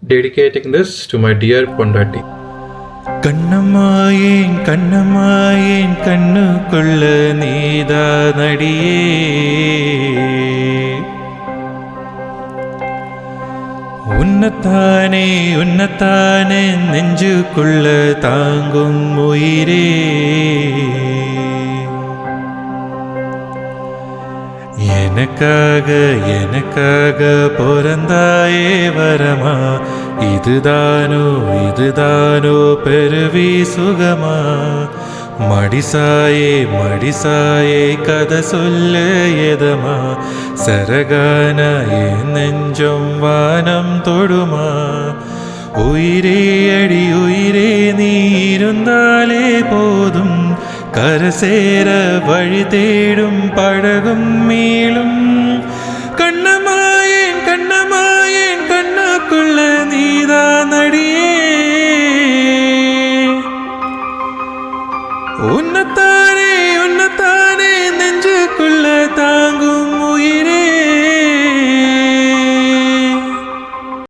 dedicating this to my dear Pondati. கண்ணம்மாயேன் கண்ணம்மாயேன் கண்ணுக்குள்ள நீதானடியே, உன்னத்தானே உன்னத்தானே நெஞ்சுக்குள்ள தாங்கும் உயிரே. எனக்காக எனக்காக பிறந்தாயே வரமா, இதுதானோ இதுதானோ பெருவி சுகமா. மடிசாயே மடிசாயே கதை சொல்ல எதமா, சரகான என் நெஞ்சம் வானம் தொடுமா. உயிரே அடி உயிரே நீ இருந்தாலே போதும், கரை சேர வழி தேடும் படகும் மீளும்.